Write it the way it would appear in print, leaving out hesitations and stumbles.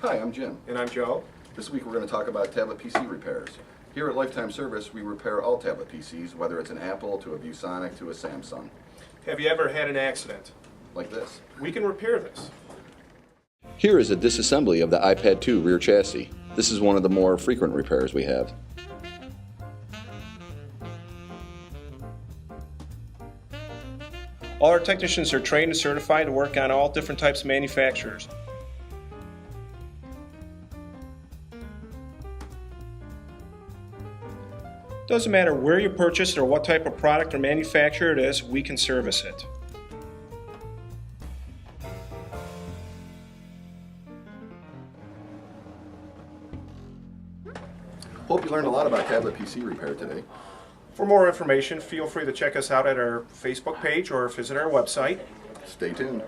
Hi, I'm Jim. And I'm Joe. This week we're going to talk about tablet PC repairs. Here at Lifetime Service, we repair all tablet PCs, whether it's an Apple to a ViewSonic to a Samsung. Have you ever had an accident? Like this. We can repair this. Here is a disassembly of the iPad 2 rear chassis. This is one of the more frequent repairs we have. All our technicians are trained and certified to work on all different types of manufacturers. Doesn't matter where you purchased or what type of product or manufacturer it is, we can service it. Hope you learned a lot about tablet PC repair today. For more information, feel free to check us out at our Facebook page or visit our website. Stay tuned.